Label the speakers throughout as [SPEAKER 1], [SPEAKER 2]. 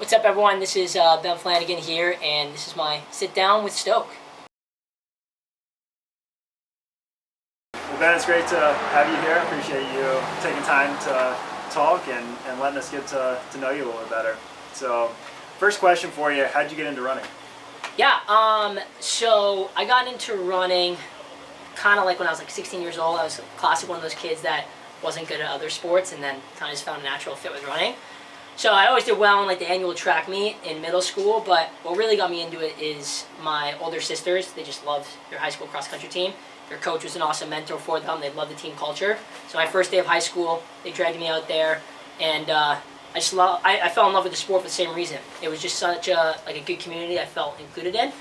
[SPEAKER 1] What's up, everyone? This is Ben Flanagan here, and this is my sit down with Stoke.
[SPEAKER 2] Well, Ben, it's great to have you here. I appreciate you taking time to talk and letting us get to know you a little bit better. So, first question for you: how'd you get into running?
[SPEAKER 1] Yeah, so I got into running kind of like when I was like 16 years old. I was classic one of those kids that wasn't good at other sports, and then kind of just found a natural fit with running. So I always did well in like the annual track meet in middle school, but what really got me into it is my older sisters. They just loved their high school cross country team. Their coach was an awesome mentor for them. They loved the team culture. So my first day of high school, they dragged me out there, and I fell in love with the sport for the same reason. It was just such a good community I felt included in,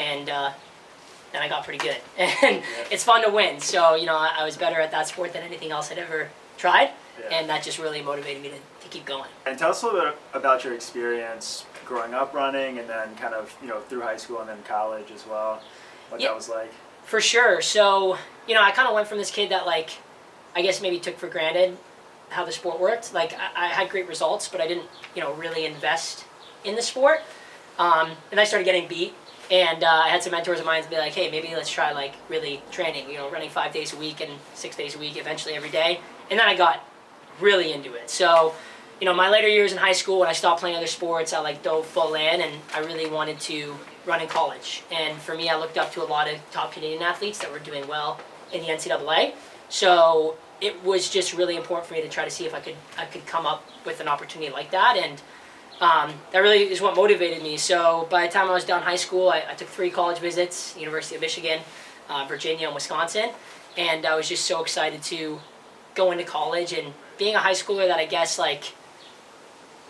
[SPEAKER 1] and then I got pretty good. And it's fun to win. So I was better at that sport than anything else I'd ever tried. Yeah. And that just really motivated me to keep going.
[SPEAKER 2] And tell us a little bit about your experience growing up running, and then kind of through high school and then college as well. What that was like.
[SPEAKER 1] For sure. So I kind of went from this kid that I guess maybe took for granted how the sport worked. I had great results, but I didn't really invest in the sport. And I started getting beat. And I had some mentors of mine to be like, hey, maybe let's try really training, running 5 days a week and 6 days a week, eventually every day. And then I got really into it. So, my later years in high school, when I stopped playing other sports, I dove full in, and I really wanted to run in college. And for me, I looked up to a lot of top Canadian athletes that were doing well in the NCAA. So it was just really important for me to try to see if I could come up with an opportunity like that. And that really is what motivated me. So by the time I was done high school, I took 3 college visits: University of Michigan, Virginia, and Wisconsin. And I was just so excited to go into college. And being a high schooler that I guess I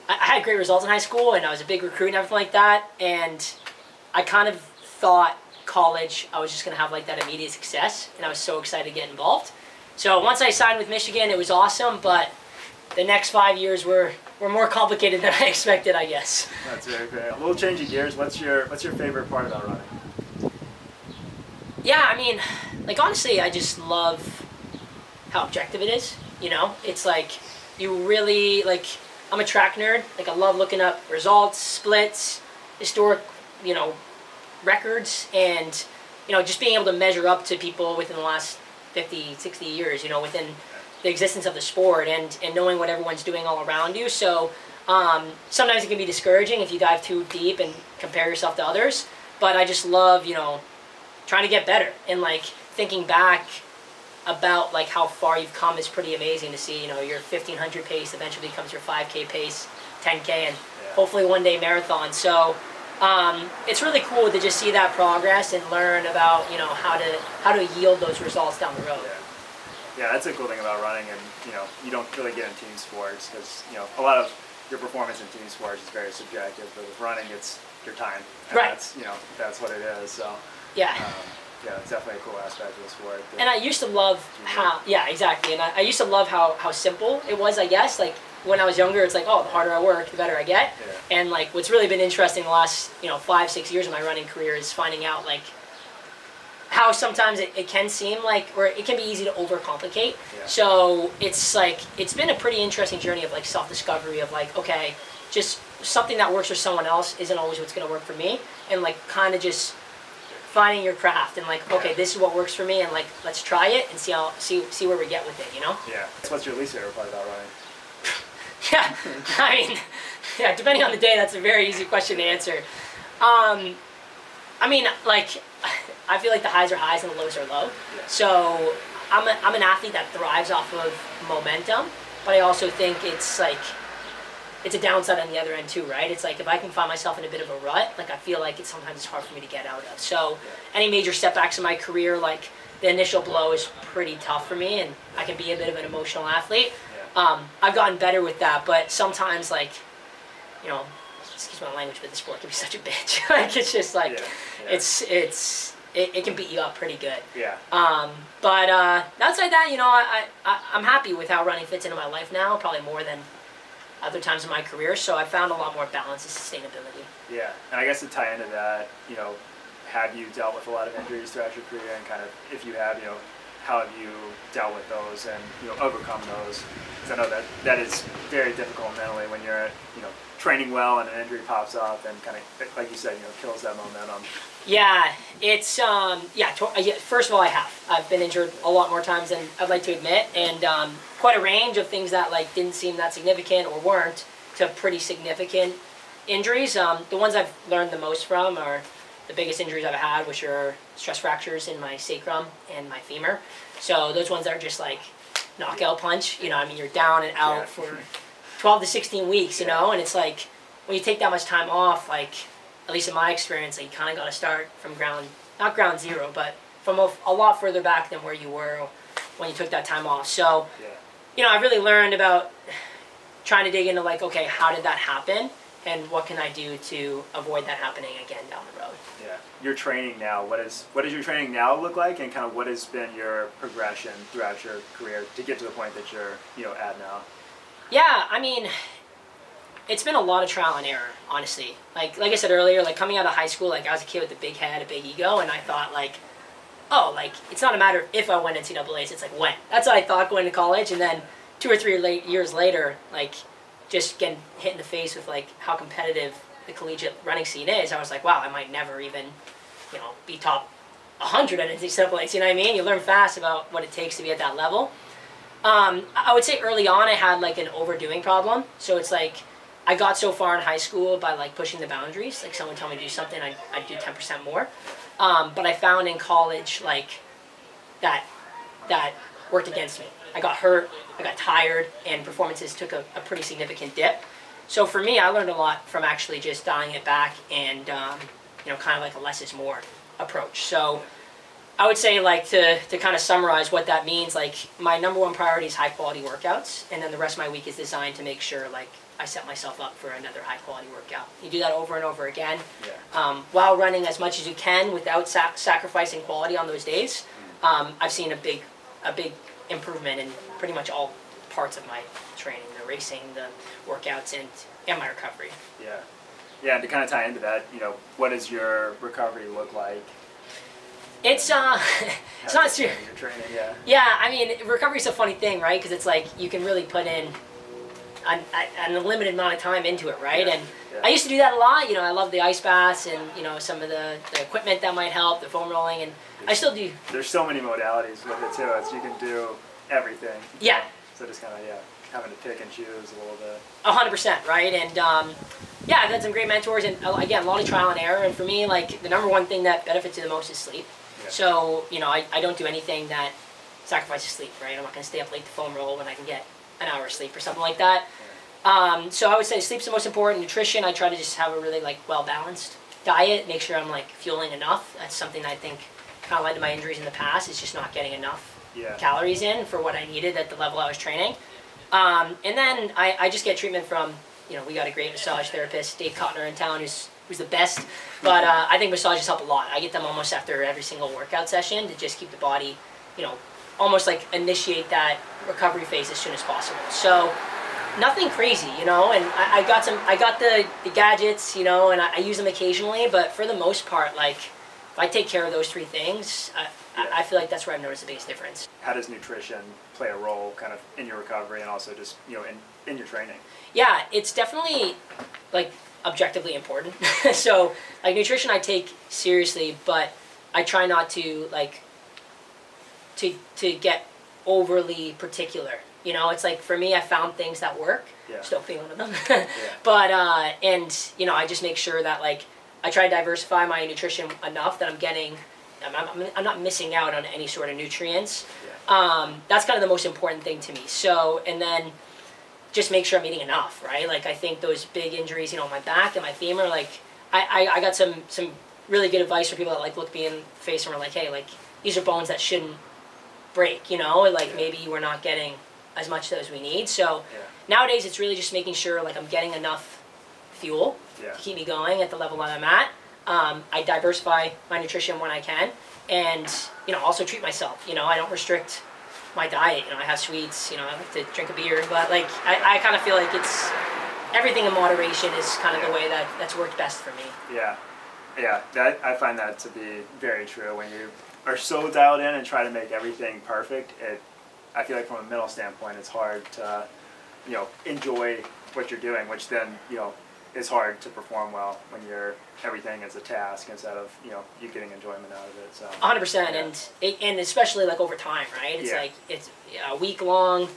[SPEAKER 1] had great results in high school, and I was a big recruit and everything like that. And I kind of thought college, I was just going to have that immediate success. And I was so excited to get involved. So once I signed with Michigan, it was awesome. But the next 5 years were more complicated than I expected, I guess.
[SPEAKER 2] That's very fair. A little change of gears. What's your favorite part about running?
[SPEAKER 1] Yeah, I mean, honestly, I just love how objective it is. It's you really I'm a track nerd. I love looking up results, splits, historic, records, and just being able to measure up to people within the last 50, 60 years. Within the existence of the sport, and knowing what everyone's doing all around you. So sometimes it can be discouraging if you dive too deep and compare yourself to others. But I just love trying to get better, and thinking back about how far you've come is pretty amazing to see. Your 1500 pace eventually becomes your 5K pace, 10K, and hopefully one day marathon. So it's really cool to just see that progress and learn about how to yield those results down the road.
[SPEAKER 2] Yeah, that's a cool thing about running, and you don't really get in team sports because a lot of your performance in team sports is very subjective. But with running, it's your time, and
[SPEAKER 1] right.
[SPEAKER 2] That's what it is. So
[SPEAKER 1] yeah.
[SPEAKER 2] Yeah, it's definitely a cool aspect of the sport.
[SPEAKER 1] And I used to love how, exactly. And I used to love how simple it was, I guess. When I was younger, it's the harder I work, the better I get. Yeah. And what's really been interesting the last 5, 6 years of my running career is finding out how sometimes it can seem or it can be easy to overcomplicate. Yeah. So it's been a pretty interesting journey of self-discovery of okay, just something that works for someone else isn't always what's going to work for me, and kind of just finding your craft and okay, this is what works for me, and let's try it and see where we get with it.
[SPEAKER 2] Yeah. So what's your least favorite part about running?
[SPEAKER 1] Yeah, I mean, depending on the day, that's a very easy question to answer. I mean, I feel the highs are highs and the lows are low. Yeah. So I'm an athlete that thrives off of momentum, but I also think it's a downside on the other end too, right? It's if I can find myself in a bit of a rut, I feel sometimes it's hard for me to get out of. So any major setbacks in my career, the initial blow is pretty tough for me, and I can be a bit of an emotional athlete. Yeah. I've gotten better with that, but sometimes excuse my language, but the sport can be such a bitch. It's just it can beat you up pretty good. Yeah. But outside that, I'm happy with how running fits into my life now, probably more than other times in my career. So I found a lot more balance and sustainability.
[SPEAKER 2] Yeah, and I guess to tie into that, have you dealt with a lot of injuries throughout your career, and kind of if you have, how have you dealt with those and overcome those? Because I know that is very difficult mentally when you're at training well and an injury pops up and kind of, like you said, kills that momentum.
[SPEAKER 1] Yeah, it's yeah. First of all, I've been injured a lot more times than I'd like to admit, and quite a range of things that like didn't seem that significant or weren't to pretty significant injuries. The ones I've learned the most from are the biggest injuries I've had, which are stress fractures in my sacrum and my femur. So those ones are just like knockout punch. You're down and out for 12 to 16 weeks. And it's like when you take that much time off, like, at least in my experience, like, you kind of got to start from not ground zero, but from a lot further back than where you were when you took that time off. So, I've really learned about trying to dig into like, okay, how did that happen? And what can I do to avoid that happening again down the road?
[SPEAKER 2] Yeah. Your training now, what does your training now look like, and kind of what has been your progression throughout your career to get to the point that you're at now?
[SPEAKER 1] Yeah, it's been a lot of trial and error, honestly. Like I said earlier, like coming out of high school, like I was a kid with a big head, a big ego, and I thought like, oh, like it's not a matter of if I win NCAAs, it's like when. That's what I thought going to college, and then 2 or 3 years later, like just getting hit in the face with like how competitive the collegiate running scene is, I was like, wow, I might never even, be top 100 at NCAAs. You know what I mean? You learn fast about what it takes to be at that level. I would say early on I had like an overdoing problem. So it's like I got so far in high school by like pushing the boundaries. Like someone told me to do something, I'd do 10% more. But I found in college like that worked against me. I got hurt, I got tired, and performances took a pretty significant dip. So for me, I learned a lot from actually just dialing it back and kind of like a less is more approach. So I would say, like, to kind of summarize what that means, like, my number one priority is high quality workouts, and then the rest of my week is designed to make sure, like, I set myself up for another high quality workout. You do that over and over again, while running as much as you can without sacrificing quality on those days. I've seen a big improvement in pretty much all parts of my training, the racing, the workouts, and my recovery.
[SPEAKER 2] Yeah, and to kind of tie into that, what does your recovery look like?
[SPEAKER 1] It's not
[SPEAKER 2] your training,
[SPEAKER 1] Yeah, recovery's a funny thing, right? Because it's like you can really put in an unlimited amount of time into it, right? And I used to do that a lot. I love the ice baths and some of the equipment that might help, the foam rolling, and I still do.
[SPEAKER 2] There's so many modalities with it too. So you can do everything.
[SPEAKER 1] Yeah.
[SPEAKER 2] So just kind of having to pick and choose a little bit.
[SPEAKER 1] 100%, right? And I've had some great mentors, and again, a lot of trial and error. And for me, like the number one thing that benefits you the most is sleep. Yeah. So I don't do anything that sacrifices sleep, right? I'm not going to stay up late to foam roll when I can get an hour of sleep or something like that. Yeah. So I would say sleep's the most important. Nutrition, I try to just have a really like well-balanced diet, make sure I'm like fueling enough. That's something that I think kind of led to my injuries in the past, is just not getting enough calories in for what I needed at the level I was training. And then I just get treatment from, we got a great massage therapist, Dave Cotner in town, who's the best. But I think massages help a lot. I get them almost after every single workout session to just keep the body, almost like initiate that recovery phase as soon as possible. So nothing crazy, and I got the gadgets, and I use them occasionally, but for the most part, like, if I take care of those 3 things, I feel like that's where I've noticed the biggest difference.
[SPEAKER 2] How does nutrition play a role kind of in your recovery and also just, in your training? Yeah,
[SPEAKER 1] it's definitely like objectively important. So like nutrition I take seriously, but I try not to like to get overly particular. It's like for me, I found things that work. Still being one of them. But I just make sure that like I try to diversify my nutrition enough that I'm not missing out on any sort of nutrients. That's kind of the most important thing to me. So, and then just make sure I'm eating enough, right? Like I think those big injuries, my back and my femur, like I got some really good advice for people that like look me in the face and were like, hey, like these are bones that shouldn't break, like maybe we're not getting as much as we need. So nowadays it's really just making sure like I'm getting enough fuel to keep me going at the level that I'm at. I diversify my nutrition when I can, and also treat myself. I don't restrict my diet. I have sweets. I like to drink a beer, but like I kind of feel like it's everything in moderation is kind of the way that's worked best for me.
[SPEAKER 2] Yeah. I find that to be very true. When you are so dialed in and try to make everything perfect, I feel like from a mental standpoint, it's hard to enjoy what you're doing, which then it's hard to perform well when everything is a task instead of you getting enjoyment out of it. So
[SPEAKER 1] 100%,
[SPEAKER 2] yeah.
[SPEAKER 1] and especially like over time, right? It's
[SPEAKER 2] Yeah.
[SPEAKER 1] like it's a week long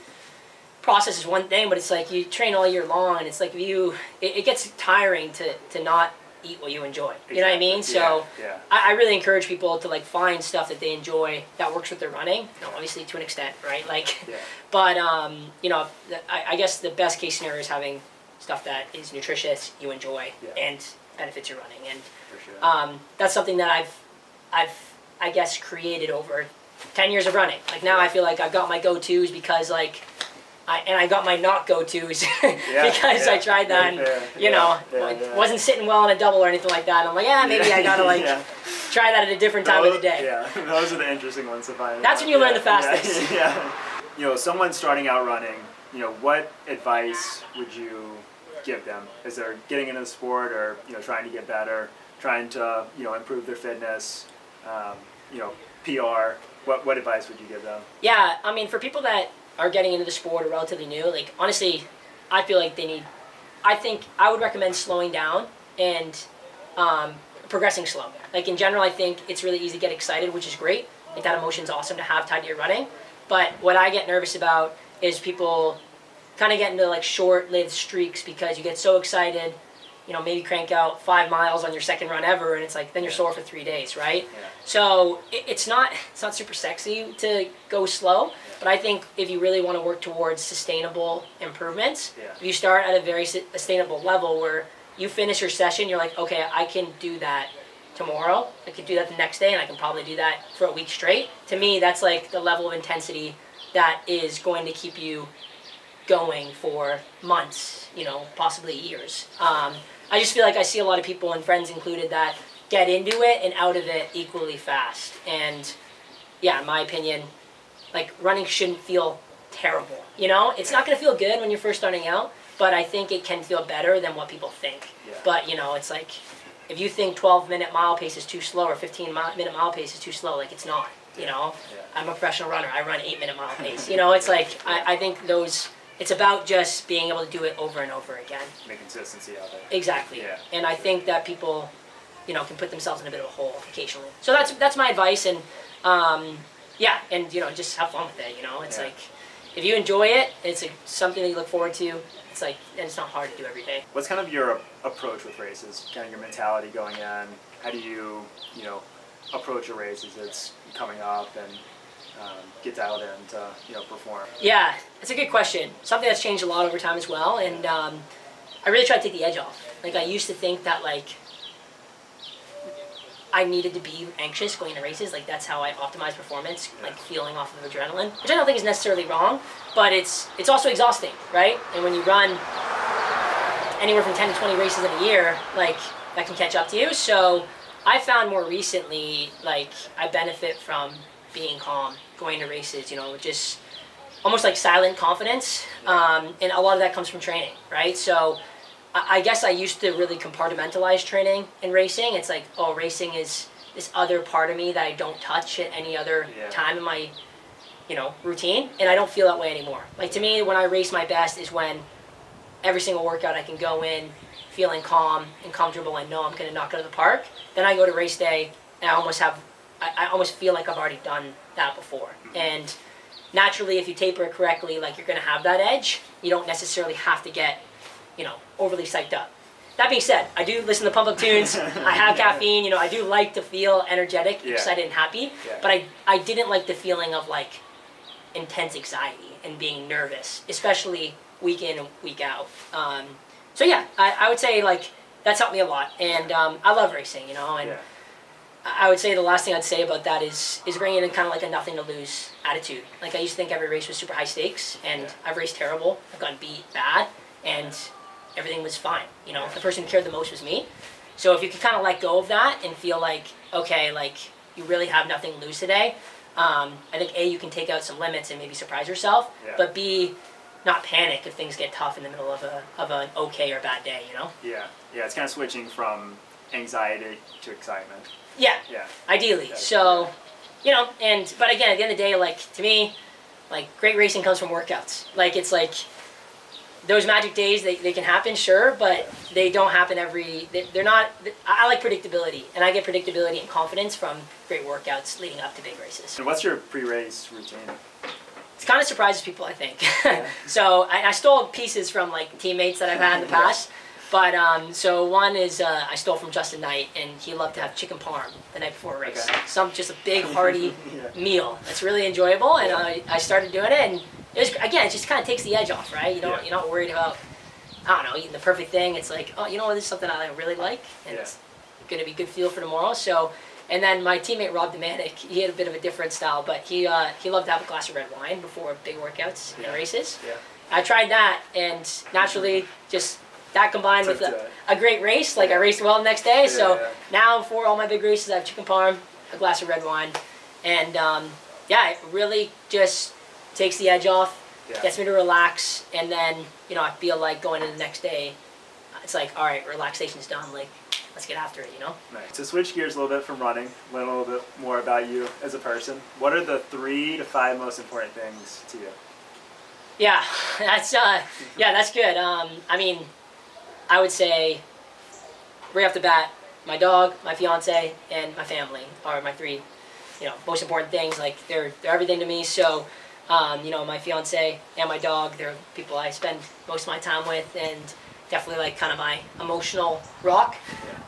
[SPEAKER 1] process is one thing, but it's like you train all year long, and it's like it gets tiring to not eat what you enjoy. You know what I mean? So
[SPEAKER 2] yeah.
[SPEAKER 1] I really encourage people to like find stuff that they enjoy that works with their running. Obviously to an extent, right? Like,
[SPEAKER 2] Yeah.
[SPEAKER 1] but I guess the best case scenario is having stuff that is nutritious, you enjoy, and benefits your running. And
[SPEAKER 2] For sure.
[SPEAKER 1] that's something that I've I guess created over 10 years of running. Like now I feel like I've got my go-tos because like I got my not go-tos because I tried that and wasn't sitting well on a double or anything like that. And I'm like, maybe I gotta like try that at a different time of the day.
[SPEAKER 2] Yeah, those are the interesting ones to find.
[SPEAKER 1] That's when you learn the fastest.
[SPEAKER 2] Yeah. Someone starting out running, what advice would you give them as they're getting into the sport or trying to get better, trying to improve their fitness, PR? What advice would you give them?
[SPEAKER 1] Yeah, I mean, for people that are getting into the sport or relatively new, like honestly, I feel like I think I would recommend slowing down and progressing slow. Like in general, I think it's really easy to get excited, which is great. Like that emotion's awesome to have tied to your running. But what I get nervous about is people kind of get into like short-lived streaks because you get so excited, maybe crank out 5 miles on your second run ever, and it's like then you're sore for 3 days, right?
[SPEAKER 2] Yeah.
[SPEAKER 1] So it's not super sexy to go slow, but I think if you really want to work towards sustainable improvements, if you start at a very sustainable level where you finish your session, you're like, okay, I can do that tomorrow, I could do that the next day, and I can probably do that for a week straight. To me, that's like the level of intensity that is going to keep you going for months, possibly years. I just feel like I see a lot of people, and friends included, that get into it and out of it equally fast. And yeah, in my opinion, like running shouldn't feel terrible. It's not going to feel good when you're first starting out, but I think it can feel better than what people think.
[SPEAKER 2] Yeah.
[SPEAKER 1] But it's like if you think 12-minute mile pace is too slow or 15-minute mile pace is too slow, like it's not. I'm a professional runner. I run 8-minute mile pace. It's like I think it's about just being able to do it over and over again.
[SPEAKER 2] Make consistency out there.
[SPEAKER 1] Exactly.
[SPEAKER 2] Yeah.
[SPEAKER 1] And I think that people, can put themselves in a bit of a hole occasionally. So that's my advice, and and just have fun with it. It's like if you enjoy it, it's something that you look forward to. It's like, and it's not hard to do every day.
[SPEAKER 2] What's kind of your approach with races? Kind of your mentality going in. How do you approach a race as it's coming up and get out and perform?
[SPEAKER 1] Yeah, that's a good question. Something that's changed a lot over time as well, and I really try to take the edge off. Like I used to think that like I needed to be anxious going into races. Like that's how I optimize performance, like feeling off of adrenaline, which I don't think is necessarily wrong, but it's also exhausting, right? And when you run anywhere from 10 to 20 races in a year, like that can catch up to you. So I found more recently, like I benefit from being calm, going to races, just almost like silent confidence. And a lot of that comes from training, right? So I guess I used to really compartmentalize training and racing. It's like, oh, racing is this other part of me that I don't touch at any other time in my, routine. And I don't feel that way anymore. Like to me, when I race my best is when every single workout I can go in feeling calm and comfortable and know I'm going to knock it out of the park. Then I go to race day and I almost feel like I've already done that before. And naturally, if you taper it correctly, like you're going to have that edge. You don't necessarily have to get, overly psyched up. That being said, I do listen to pump-up tunes. I have caffeine. I do like to feel energetic, excited, and happy. But I didn't like the feeling of like intense anxiety and being nervous, especially week in and week out. So yeah, I would say like that's helped me a lot. And I love racing, and I would say the last thing I'd say about that is bringing in kind of like a nothing to lose attitude. Like I used to think every race was super high stakes, and I've raced terrible. I've gotten beat bad, and everything was fine. The person who cared the most was me. So if you could kind of let go of that and feel like, okay, like you really have nothing to lose today, I think A, you can take out some limits and maybe surprise yourself, but B, not panic if things get tough in the middle of an okay or bad day,
[SPEAKER 2] Yeah, it's kind of switching from anxiety to excitement.
[SPEAKER 1] Yeah. Ideally. So, but again, at the end of the day, like to me, like great racing comes from workouts. Like it's like those magic days, they can happen, sure, but they don't happen they're not, I like predictability, and I get predictability and confidence from great workouts leading up to big races.
[SPEAKER 2] And what's your pre-race routine?
[SPEAKER 1] It kind of surprises people, I think. So I stole pieces from like teammates that I've had in the past. But so one is I stole from Justin Knight, and he loved to have chicken parm the night before a race.
[SPEAKER 2] Okay.
[SPEAKER 1] Just a big hearty meal. That's really enjoyable, and I started doing it, and it just kind of takes the edge off, right? You're not worried about, I don't know, eating the perfect thing. It's like, oh, you know what, this is something I really like, and it's gonna be good fuel for tomorrow. So. And then my teammate Rob Demanic, he had a bit of a different style, but he loved to have a glass of red wine before big workouts and races.
[SPEAKER 2] Yeah.
[SPEAKER 1] I tried that, and naturally, just that combined with a great race. Like I raced well the next day, so now for all my big races, I have chicken parm, a glass of red wine, and it really just takes the edge off, gets me to relax, and then I feel like going into the next day, it's like, all right, relaxation's done. Like, let's get after it,
[SPEAKER 2] Nice. To switch gears a little bit from running, learn a little bit more about you as a person. What are the 3 to 5 most important things to you?
[SPEAKER 1] Yeah, that's good. I mean, I would say right off the bat, my dog, my fiance, and my family are my 3, most important things. Like they're everything to me. So, my fiance and my dog, they're people I spend most of my time with, and definitely like kind of my emotional rock.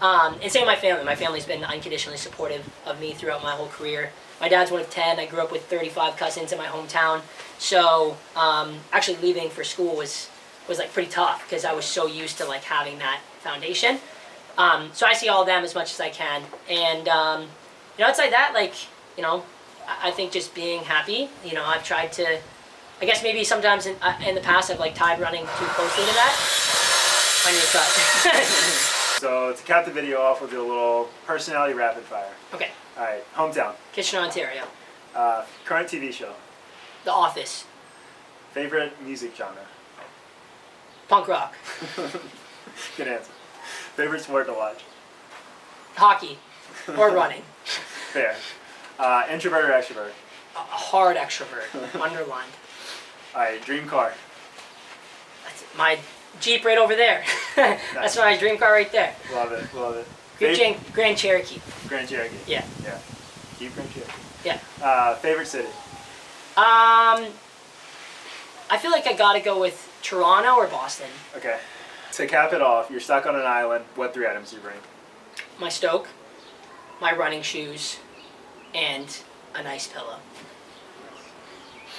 [SPEAKER 1] And same with my family. My family's been unconditionally supportive of me throughout my whole career. My dad's one of 10. I grew up with 35 cousins in my hometown. So actually leaving for school was like pretty tough because I was so used to like having that foundation. So I see all of them as much as I can. And outside that, like, I think just being happy. I've tried to, I guess maybe sometimes in the past I've like tied running too closely to that. I need to cut.
[SPEAKER 2] So to cap the video off, we'll do a little personality rapid fire.
[SPEAKER 1] Okay.
[SPEAKER 2] All right, hometown.
[SPEAKER 1] Kitchener, Ontario.
[SPEAKER 2] Current TV show.
[SPEAKER 1] The Office.
[SPEAKER 2] Favorite music genre.
[SPEAKER 1] Punk rock.
[SPEAKER 2] Good answer. Favorite sport to watch.
[SPEAKER 1] Hockey. Or running.
[SPEAKER 2] Fair. Introvert or extrovert.
[SPEAKER 1] A hard extrovert. Underlined.
[SPEAKER 2] All right, dream car.
[SPEAKER 1] That's my Jeep right over there. That's my dream car right there.
[SPEAKER 2] Love it, love it.
[SPEAKER 1] Grand Cherokee.
[SPEAKER 2] Grand Cherokee.
[SPEAKER 1] Yeah.
[SPEAKER 2] Yeah. Jeep Grand Cherokee.
[SPEAKER 1] Yeah.
[SPEAKER 2] Favorite city.
[SPEAKER 1] I feel like I gotta go with Toronto or Boston.
[SPEAKER 2] Okay. To cap it off, you're stuck on an island. What 3 items do you bring?
[SPEAKER 1] My Stoke, my running shoes, and a nice pillow.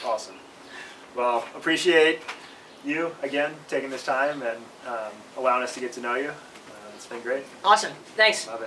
[SPEAKER 2] Awesome. Well, appreciate you again taking this time and allowing us to get to know you. It's been great.
[SPEAKER 1] Awesome. Thanks.
[SPEAKER 2] Love it.